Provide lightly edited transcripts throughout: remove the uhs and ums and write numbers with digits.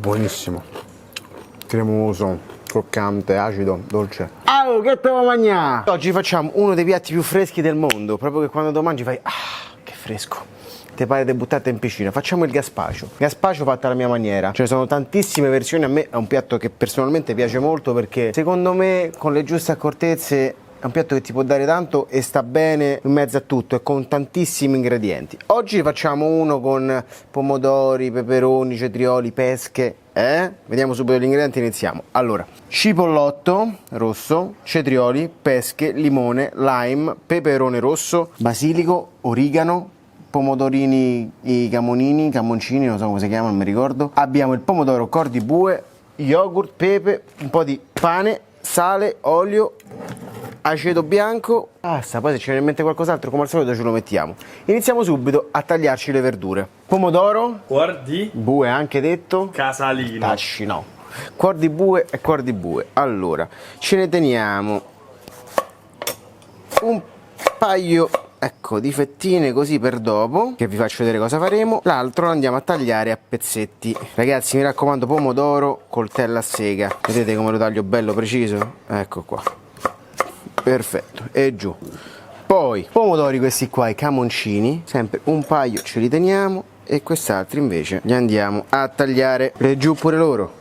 Buonissimo, cremoso, croccante, acido, dolce. Oh, che te vuoi mangiare? Oggi facciamo uno dei piatti più freschi del mondo, proprio che quando lo mangi fai che fresco. Te pare di buttate in piscina. Facciamo il gazpacho. Gazpacho fatto alla mia maniera. Ce ne sono tantissime versioni. A me è un piatto che personalmente piace molto perché secondo me con le giuste accortezze è un piatto che ti può dare tanto e sta bene in mezzo a tutto e con tantissimi ingredienti. Oggi facciamo uno con pomodori, peperoni, cetrioli, pesche. Vediamo subito gli ingredienti, iniziamo. Allora, cipollotto rosso, cetrioli, pesche, limone, lime, peperone rosso, basilico, origano, pomodorini, i camoncini, non so come si chiamano, non mi ricordo. Abbiamo il pomodoro cor di bue, yogurt, pepe, un po' di pane, sale, olio, aceto bianco, basta. Poi se ce ne mente qualcos'altro come al solito ce lo mettiamo. Iniziamo subito a tagliarci le verdure. Pomodoro, cuor di bue anche detto, casalino. Tacci no, cuor di bue e cuor di bue. Allora ce ne teniamo un paio, ecco, di fettine così per dopo, che vi faccio vedere cosa faremo. L'altro lo andiamo a tagliare a pezzetti. Ragazzi, mi raccomando, pomodoro, coltello a sega. Vedete come lo taglio bello preciso? Ecco qua, perfetto, e giù. Poi pomodori questi qua, i camoncini, sempre un paio ce li teniamo e quest'altri invece li andiamo a tagliare e giù pure loro.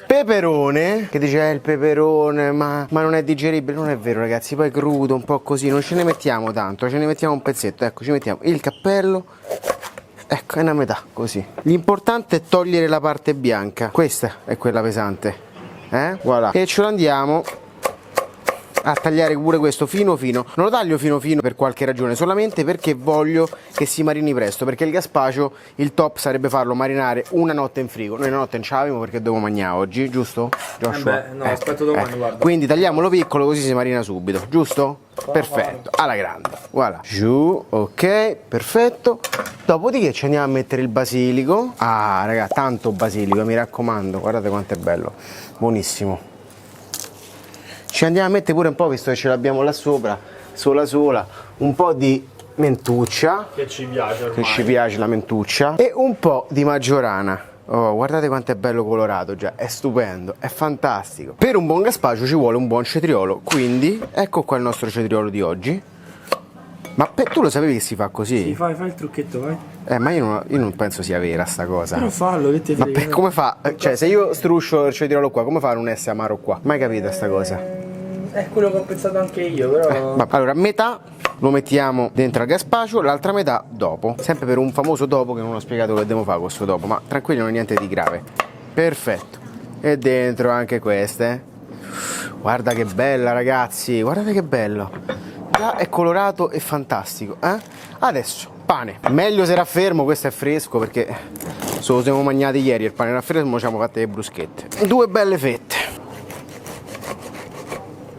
Peperone, che dice il peperone ma non è digeribile. Non è vero ragazzi, poi crudo, un po' così, non ce ne mettiamo tanto, ce ne mettiamo un pezzetto. Ecco, ci mettiamo il cappello, ecco, è una metà così. L'importante è togliere la parte bianca, questa è quella pesante, voilà. E ce lo andiamo a tagliare pure questo fino fino. Non lo taglio fino fino per qualche ragione, solamente perché voglio che si marini presto, perché il gazpacho il top sarebbe farlo marinare una notte in frigo. Noi una notte non ce l'avevamo perché devo mangiare oggi, giusto Joshua? No, aspetto domani, guarda. Quindi tagliamolo piccolo così si marina subito, giusto? Perfetto, alla grande, voilà. Giù, ok, perfetto. Dopodiché ci andiamo a mettere il basilico. Raga, tanto basilico, mi raccomando, guardate quanto è bello, buonissimo. Ci andiamo a mettere pure un po', visto che ce l'abbiamo là sopra, sola, un po' di mentuccia, che ci piace ormai. Che ci piace la mentuccia, e un po' di maggiorana. Oh, guardate quanto è bello colorato già, è stupendo, è fantastico. Per un buon gazpacho ci vuole un buon cetriolo, quindi ecco qua il nostro cetriolo di oggi. Ma tu lo sapevi che si fa così? Sì, fai il trucchetto, vai. Ma io non penso sia vera sta cosa. Però fallo, che ti frega. Ma come fa? Cioè, se io struscio il cetriolo qua, come fa a non essere amaro qua? Mai capita sta cosa? È quello che ho pensato anche io, però. Allora, metà lo mettiamo dentro al gazpacho, l'altra metà dopo. Sempre per un famoso dopo che non ho spiegato che devo fare questo dopo, ma tranquilli, non è niente di grave. Perfetto. E dentro anche queste. Guarda che bella, ragazzi, guardate che bello. Già è colorato e fantastico, Adesso, pane. Meglio se raffermo, questo è fresco perché se lo siamo mangiati ieri, il pane raffermo, ci abbiamo fatte le bruschette. Due belle fette.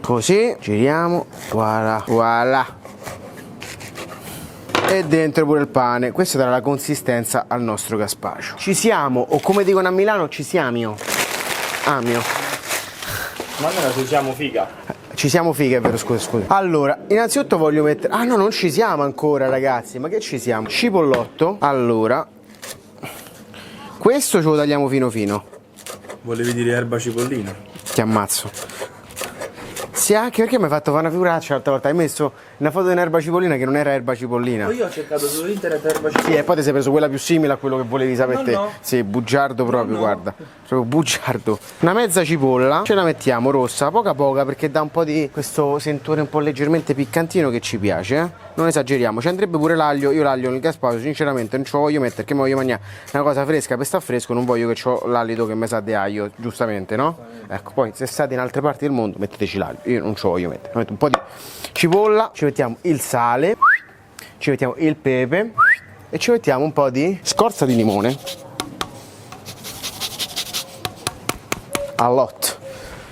Così, giriamo, voilà. E dentro pure il pane. Questo darà la consistenza al nostro gazpacho. Ci siamo, o come dicono a Milano, ci siamo. Amio. Ma almeno ci siamo figa. Ci siamo figa, è vero, scusa. Allora, innanzitutto voglio mettere... no, non ci siamo ancora, ragazzi. Ma che ci siamo? Cipollotto. Allora, questo ce lo tagliamo fino fino. Volevi dire erba cipollina? Ti ammazzo. Sì, anche perché mi hai fatto fare una figuraccia l'altra volta. Hai messo una foto di un'erba cipollina che non era erba cipollina. Io ho cercato su internet erba cipollina. Sì, e poi ti sei preso quella più simile a quello che volevi sapere te. No. Sì, bugiardo proprio, guarda. Proprio bugiardo. Una mezza cipolla, ce la mettiamo rossa, poca perché dà un po' di questo sentore un po' leggermente piccantino che ci piace, Non esageriamo, ci andrebbe pure l'aglio. Io l'aglio nel gazpacho sinceramente non ce lo voglio mettere, che mi voglio mangiare una cosa fresca per sta fresco, non voglio che ho l'alito che mi sa di aglio, giustamente, no? Ecco, poi se state in altre parti del mondo metteteci l'aglio, io non ce lo voglio mettere. Metto un po' di cipolla, ci mettiamo il sale, ci mettiamo il pepe e ci mettiamo un po' di scorza di limone. All'ot.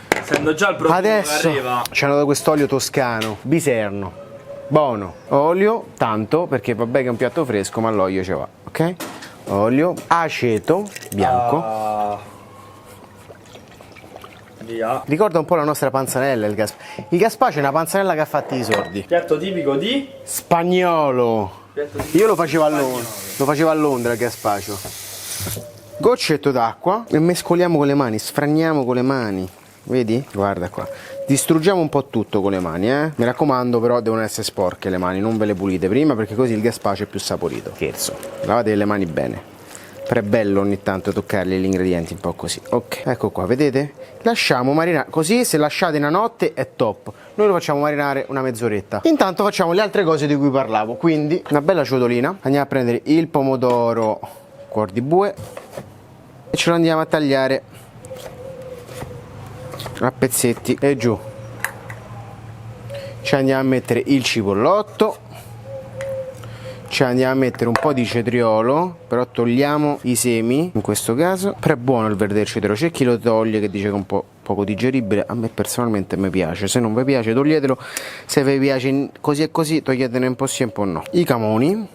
Essendo già il profumo Adesso che arriva. ci hanno dato quest'olio toscano, biserno, buono. Olio, tanto, perché vabbè che è un piatto fresco, ma l'olio ci va, ok? Olio, aceto bianco. Via. Ricorda un po' la nostra panzanella, il gazpacho è una panzanella che ha fatti i sordi. Piatto tipico di Spagnolo. Io lo facevo a Londra, il gazpacho. goccetto d'acqua e mescoliamo con le mani, sfragniamo con le mani. Vedi? Guarda qua. Distruggiamo un po' tutto con le mani, eh? Mi raccomando, però devono essere sporche le mani, non ve le pulite prima perché così il gazpacho è più saporito. Scherzo. Lavate le mani bene. Però è bello ogni tanto toccarli gli ingredienti un po' così. Ok, ecco qua, vedete? Lasciamo marinare, così se lasciate una notte è top. Noi lo facciamo marinare una mezz'oretta. Intanto facciamo le altre cose di cui parlavo, quindi una bella ciotolina. Andiamo a prendere il pomodoro cuor di bue e ce lo andiamo a tagliare a pezzetti e giù. Ci andiamo a mettere il cipollotto, ci andiamo a mettere un po' di cetriolo, però togliamo i semi in questo caso. Però è buono il verde del cetriolo, c'è chi lo toglie che dice che è un po' poco digeribile, a me personalmente mi piace. Se non vi piace toglietelo, se vi piace così e così toglietene un po' sì e un po' no. I camoni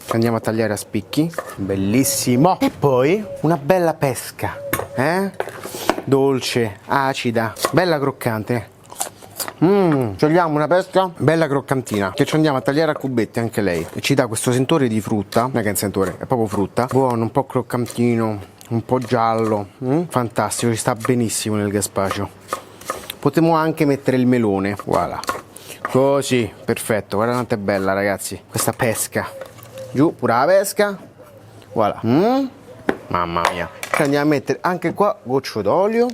andiamo a tagliare a spicchi, bellissimo. E poi una bella pesca, dolce, acida, bella croccante. Togliamo una pesca bella croccantina che ci andiamo a tagliare a cubetti anche lei e ci dà questo sentore di frutta, non è che è un sentore, è proprio frutta, buono, un po' croccantino, un po' giallo, fantastico, ci sta benissimo nel gazpacho. Potremmo anche mettere il melone, voilà, così, perfetto. Guarda quanto è bella, ragazzi, questa pesca. Giù pure la pesca, voilà. Mamma mia. Ci andiamo a mettere anche qua goccio d'olio.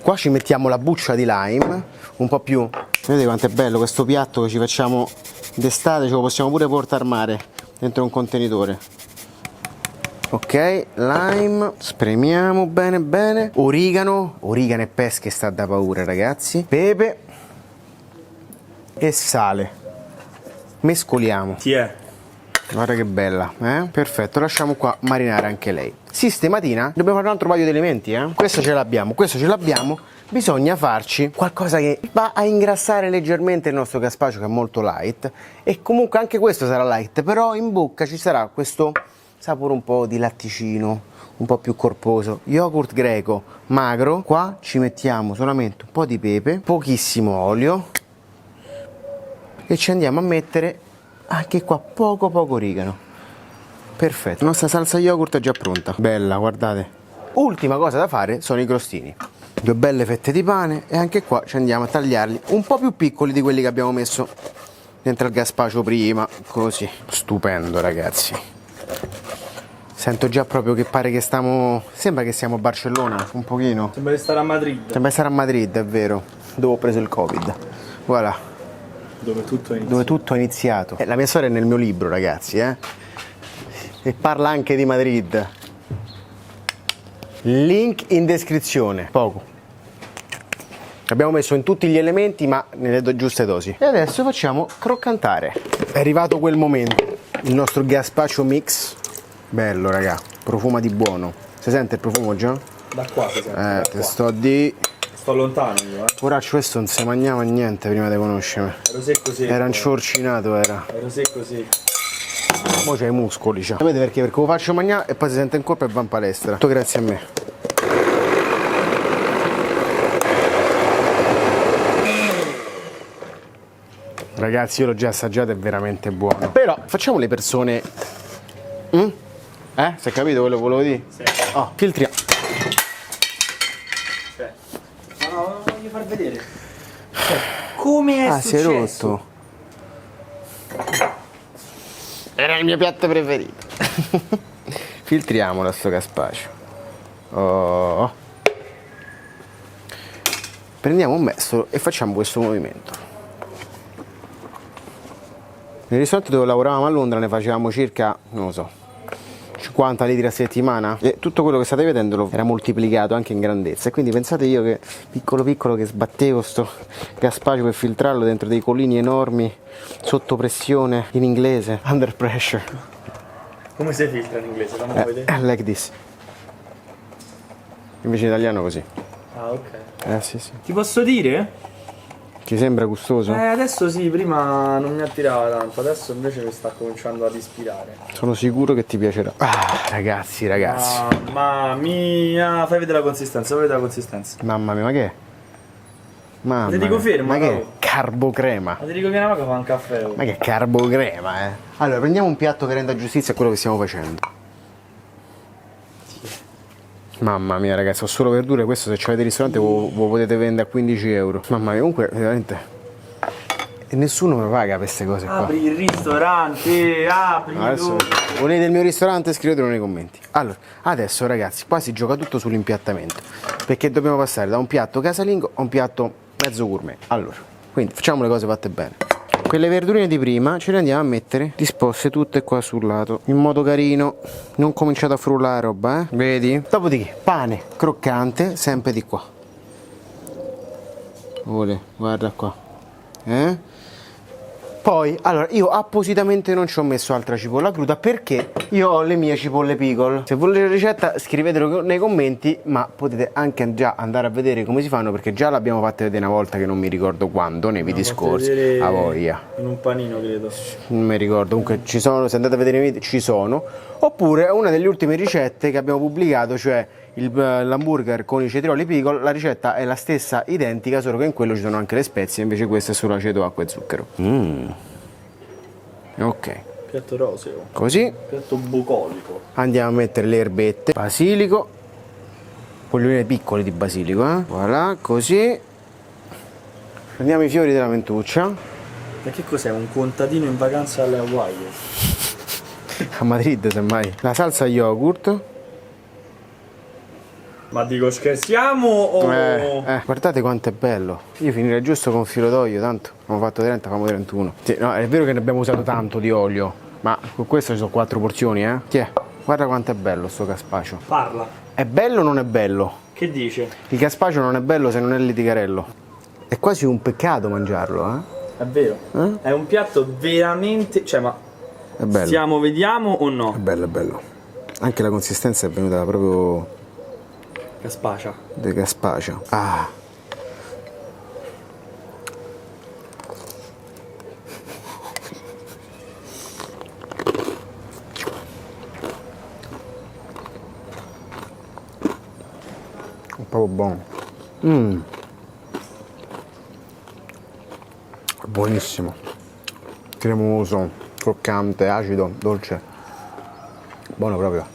Qua ci mettiamo la buccia di lime, un po' più. Vedete quanto è bello questo piatto che ci facciamo d'estate, ce lo possiamo pure portare al mare dentro un contenitore. Ok, lime, spremiamo bene bene. Origano e pesche sta da paura, ragazzi. Pepe e sale. Mescoliamo. Chi è? Guarda che bella, perfetto, lasciamo qua marinare anche lei. Sistematina, dobbiamo fare un altro paio di elementi, questo ce l'abbiamo, bisogna farci qualcosa che va a ingrassare leggermente il nostro gazpacho, che è molto light, e comunque anche questo sarà light, però in bocca ci sarà questo sapore un po' di latticino, un po' più corposo. Yogurt greco magro. Qua ci mettiamo solamente un po' di pepe, pochissimo olio e ci andiamo a mettere anche qua poco origano. Perfetto, la nostra salsa yogurt è già pronta, bella, guardate. Ultima cosa da fare sono i crostini, due belle fette di pane, e anche qua ci andiamo a tagliarli un po' più piccoli di quelli che abbiamo messo dentro il gazpacho prima, così. Stupendo, ragazzi, sento già proprio che pare che sembra che siamo a Barcellona un pochino, Sembra di stare a Madrid. sembra stare a Madrid, è vero, dove ho preso il Covid, voilà. Dove tutto inizia. Dove tutto è iniziato. La mia storia è nel mio libro, ragazzi, e parla anche di Madrid. Link in descrizione. Poco. Abbiamo messo in tutti gli elementi, ma nelle giuste dosi. E adesso facciamo croccantare. È arrivato quel momento. Il nostro gazpacho mix. Bello, raga. Profuma di buono. Si sente il profumo già? Da qua si sente. Da Te qua. sto di... Sto lontano io, Poraccio, questo non si mangiava niente prima di conoscermi. Ero secco. Era inciorcinato, era. Ero secco. Mo c'hai i muscoli, c'ha. Sapete perché? Perché lo faccio mangiare e poi si sente in colpo e va in palestra. Tutto grazie a me. Ragazzi, io l'ho già assaggiato, è veramente buono. Però facciamo le persone. Si è capito quello che volevo dire? Sì. Oh, filtriamo. No, voglio far vedere. Come è Si è successo? rotto. Era il mio piatto preferito. Filtriamolo sto gazpacho. Oh. Prendiamo un mestolo e facciamo questo movimento. Nel ristorante dove lavoravamo a Londra ne facevamo circa, non lo so, 50 litri a settimana, e tutto quello che state vedendo era moltiplicato anche in grandezza, e quindi pensate io che piccolo che sbattevo sto gazpacho per filtrarlo dentro dei colini enormi sotto pressione, in inglese, under pressure. Come si filtra in inglese? Fammi vedere. Like this. Invece in italiano così. Ah, ok. Sì. Ti posso dire? Ti sembra gustoso? Adesso sì, prima non mi attirava tanto, adesso invece mi sta cominciando ad ispirare. Sono sicuro che ti piacerà. Ragazzi. Mamma mia, fai vedere la consistenza, Mamma mia, ma che è? Mamma Te dico mia. fermo, Ma che è? bravo. carbocrema. Ma ti dico che mia mamma fa un caffè. Ma che carbocrema, eh? Allora, prendiamo un piatto che renda giustizia a quello che stiamo facendo. Mamma mia, ragazzi, ho solo verdure. Questo se c'avete il ristorante lo potete vendere a 15 euro. Mamma mia, comunque, veramente. E nessuno mi paga per queste cose qua. Apri il ristorante, aprilo. Adesso, volete il mio ristorante? Scrivetelo nei commenti. Allora, adesso ragazzi, qua si gioca tutto sull'impiattamento, perché dobbiamo passare da un piatto casalingo a un piatto mezzo gourmet. Allora, quindi facciamo le cose fatte bene. Quelle verdurine di prima ce le andiamo a mettere disposte tutte qua sul lato, in modo carino. Non cominciate a frullare roba, vedi? Dopodiché, pane croccante, sempre di qua. Guarda qua. Poi, allora, io appositamente non ci ho messo altra cipolla cruda perché io ho le mie cipolle pickle. Se volete la ricetta scrivetelo nei commenti, ma potete anche già andare a vedere come si fanno, perché già l'abbiamo fatta vedere una volta che non mi ricordo quando, nei video scorsi. A voglia. In un panino, credo. Non mi ricordo, comunque ci sono, se andate a vedere i video ci sono. Oppure una delle ultime ricette che abbiamo pubblicato, cioè l'hamburger con i cetrioli pickle, la ricetta è la stessa, identica, solo che in quello ci sono anche le spezie, invece questo è solo aceto, acqua e zucchero. Ok, Piatto roseo. così Piatto bucolico. andiamo a mettere le erbette, basilico, polline piccole di basilico, voilà, così prendiamo i fiori della mentuccia. Ma che cos'è? Un contadino in vacanza alle Hawaii? A Madrid semmai. La salsa yogurt. Ma dico, scherziamo o... Guardate quanto è bello. Io finirei giusto con filo d'olio, tanto abbiamo fatto 30, famo 31. Sì, no, è vero che ne abbiamo usato tanto di olio, ma con questo ci sono 4 porzioni, Tiè, guarda quanto è bello sto gazpacio. Parla. È bello o non è bello? Che dice? Il gazpacio non è bello se non è litigarello. È quasi un peccato mangiarlo, È vero. È un piatto veramente... Cioè, ma... È bello. Stiamo, vediamo o no? È bello, è bello. Anche la consistenza è venuta proprio... Gaspacia. De gazpacio. Ah. È proprio buono. Buonissimo. Cremoso, croccante, acido, dolce. Buono proprio.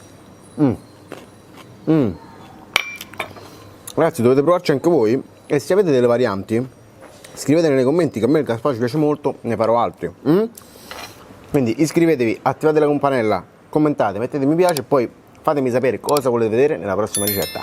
Ragazzi, dovete provarci anche voi, e se avete delle varianti scrivetele nei commenti, che a me il gazpacho piace molto, ne farò altri. Quindi iscrivetevi, attivate la campanella, commentate, mettete mi piace e poi fatemi sapere cosa volete vedere nella prossima ricetta.